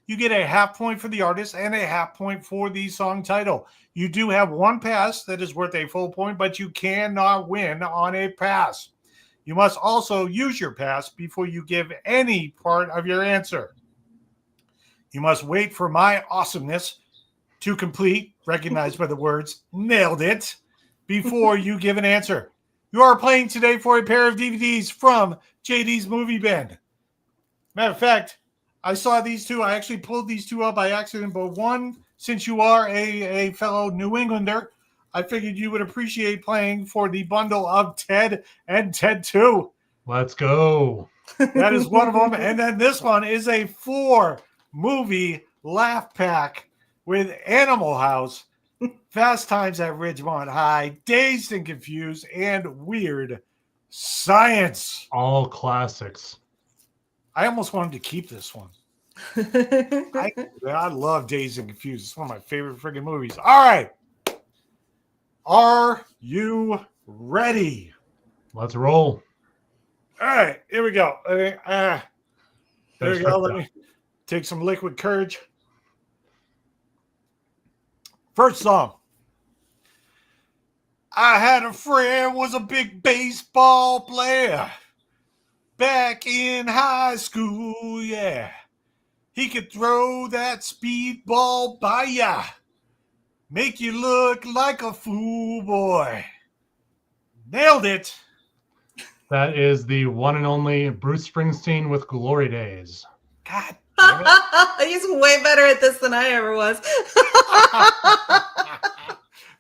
You get a half point for the artist and a half point for the song title. You do have 1 pass that is worth a full point, but you cannot win on a pass. You must also use your pass before you give any part of your answer. You must wait for my awesomeness to complete, recognized by the words, nailed it, before you give an answer. You are playing today for a pair of DVDs from JD's Movie Bin. Matter of fact, I saw these 2. I actually pulled these 2 up by accident, but one, since you are a fellow New Englander, I figured you would appreciate playing for the bundle of Ted and Ted 2. Let's go. That is one of them. And then this one is a 4-movie laugh pack with Animal House, Fast Times at Ridgemont High, Dazed and Confused, and Weird Science. All classics. I almost wanted to keep this one. I love Dazed and Confused. It's one of my favorite freaking movies. All right. Are you ready? Let's roll. All right. Here we go. There we go. Let me take some liquid courage. First song. I had a friend was a big baseball player back in high school, yeah. He could throw that speedball by ya, make you look like a fool, boy. Nailed it. That is the one and only Bruce Springsteen with Glory Days. God. He's way better at this than I ever was.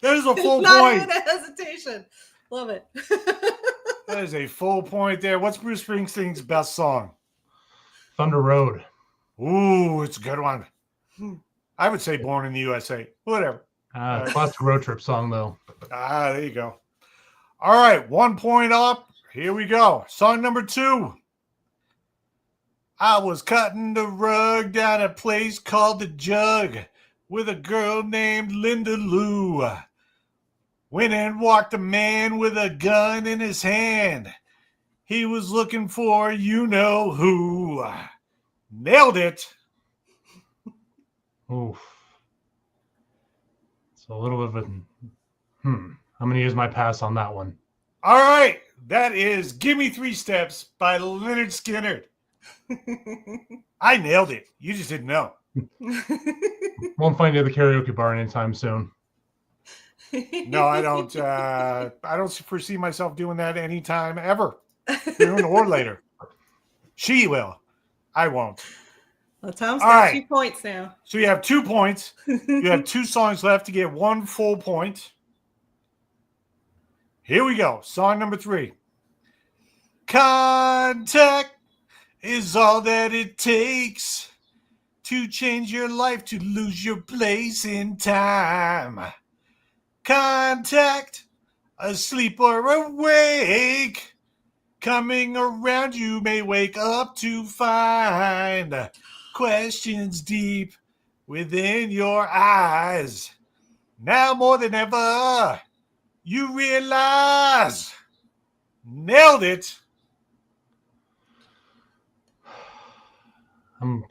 That is a full Not point. even a hesitation. Love it. That is a full point there. What's Bruce Springsteen's best song? Thunder Road. Ooh, it's a good one. I would say Born in the USA. Whatever. Classic road trip song, though. There you go. All right, 1 point up. Here we go. Song number 2. I was cutting the rug down a place called The Jug with a girl named Linda Lou. Went and walked a man with a gun in his hand. He was looking for you-know-who. Nailed it. Oof. It's a little bit of a... I'm going to use my pass on that one. All right. That is Gimme 3 Steps by Lynyrd Skynyrd. I nailed it. You just didn't know. Won't find you at the karaoke bar anytime soon. No, I don't. I don't foresee myself doing that anytime ever, soon or later. She will. I won't. Well, Tom's All got right. 2 points now. So you have 2 points. You have 2 songs left to get 1 full point. Here we go. Song number 3. Contact is all that it takes to change your life, to lose your place in time. Contact, asleep or awake, coming around you may wake up to find questions deep within your eyes. Now more than ever, you realize. Nailed it. I'm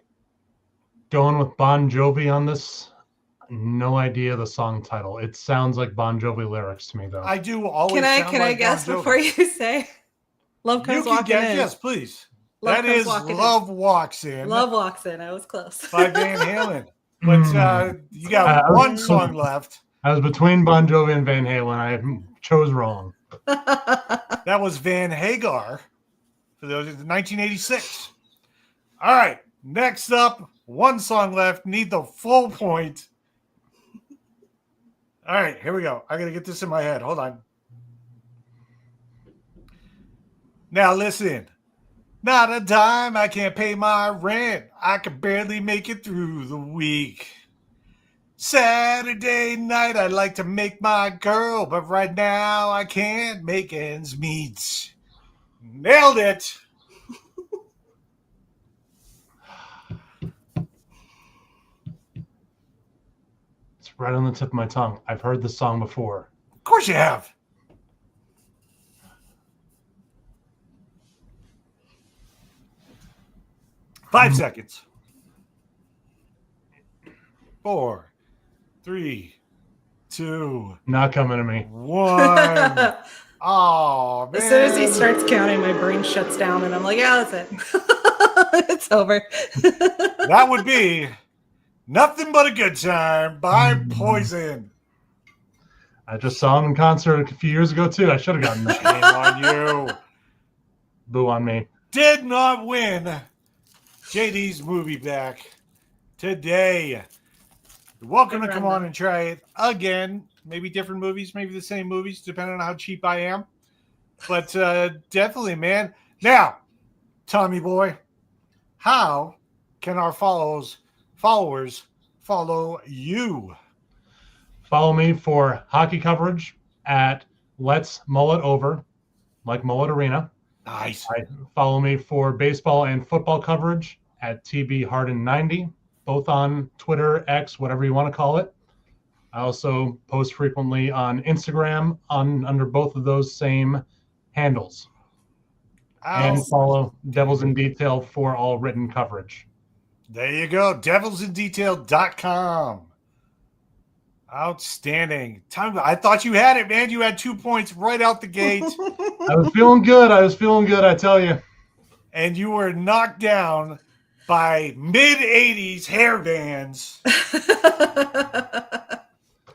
going with Bon Jovi on this. No idea the song title. It sounds like Bon Jovi lyrics to me, though. I do always. Can I guess Bon Jovi. before you say? Love Comes Walking In. Yes, please. Love that Comes is Walking Love Walks In. Love Walks In. I was close. By Van Halen. But you got one song left. I was between Bon Jovi and Van Halen. I chose wrong. That was Van Hagar. For those in 1986. All right. Next up, 1 song left. Need the full point. All right, here we go. I got to get this in my head. Hold on. Now listen. Not a dime, I can't pay my rent. I can barely make it through the week. Saturday night, I'd like to make my girl, but right now I can't make ends meet. Nailed it. It's right on the tip of my tongue. I've heard this song before. Of course you have. Five seconds. 4, 3, 2. Not coming to me. 1. Oh, man. As soon as he starts counting, my brain shuts down, and I'm like, yeah, that's it. It's over. That would be Nothing But a Good Time by Poison. I just saw him in concert a few years ago, too. I should have gotten that. Shame on you. Boo on me. Did not win JD's movie back today. You're welcome to come on and try it again. Maybe different movies, maybe the same movies, depending on how cheap I am. But definitely, man. Now, Tommy boy, how can our followers follow you? Follow me for hockey coverage at Let's Mullet Over, like Mullet Arena. Nice. Follow me for baseball and football coverage at TB Hardon 90, both on Twitter, X, whatever you want to call it. I also post frequently on Instagram under both of those same handles. And follow Devils in Detail for all written coverage. There you go. devilsindetail.com. Outstanding. I thought you had it, man. You had 2 points right out the gate. I was feeling good, I tell you. And you were knocked down by mid-'80s hair bands.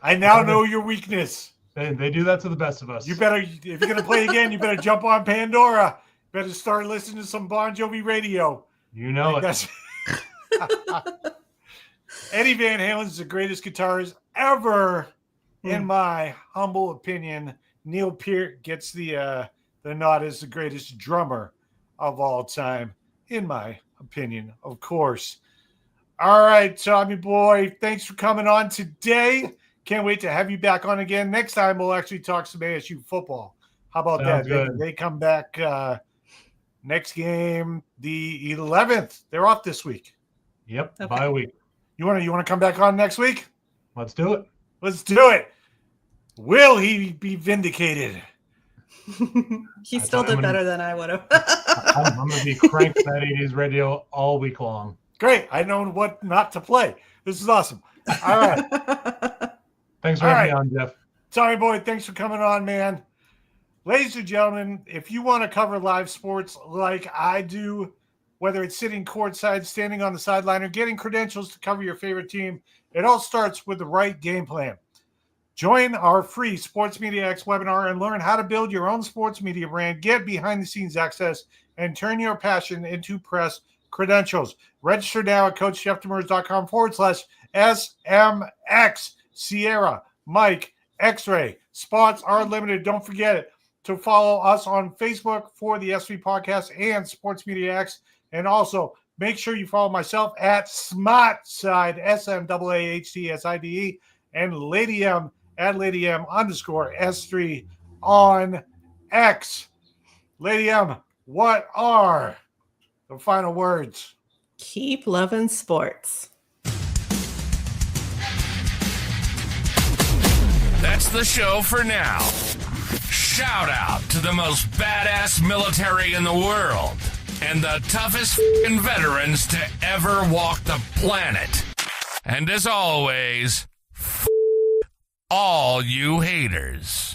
I now know your weakness. They do that to the best of us. You better, if you're going to play again, you better jump on Pandora. You better start listening to some Bon Jovi radio. You know it. Eddie Van Halen's the greatest guitarist ever, in my humble opinion. Neil Peart gets the nod as the greatest drummer of all time, in my opinion, of course. All right, Tommy boy, thanks for coming on today. Can't wait to have you back on again. Next time, we'll actually talk some ASU football. How about Sounds that? Good. They come back next game, the 11th. They're off this week. Yep, okay. Bye week. You want to come back on next week? Let's do it. Let's do it. Will he be vindicated? He still did better than I would have. I'm going to be cranking that 80s radio all week long. Great. I know what not to play. This is awesome. All right. Thanks for having me on, Jeff. Tommy boy, thanks for coming on, man. Ladies and gentlemen, if you want to cover live sports like I do, whether it's sitting courtside, standing on the sideline, or getting credentials to cover your favorite team, it all starts with the right game plan. Join our free Sports Media X webinar and learn how to build your own sports media brand, get behind-the-scenes access, and turn your passion into press credentials. Register now at CoachJeffDemers.com/SMX. Sierra, Mike, X-Ray. Spots are limited. Don't forget to follow us on Facebook for the SV Podcast and Sports Media X. And also, make sure you follow myself at SMAHTSIDE, SMAAHTSIDE, and Lady M at Lady M_S3 on X. Lady M, what are the final words? Keep loving sports. That's the show for now. Shout out to the most badass military in the world and the toughest veterans to ever walk the planet. And as always, all you haters.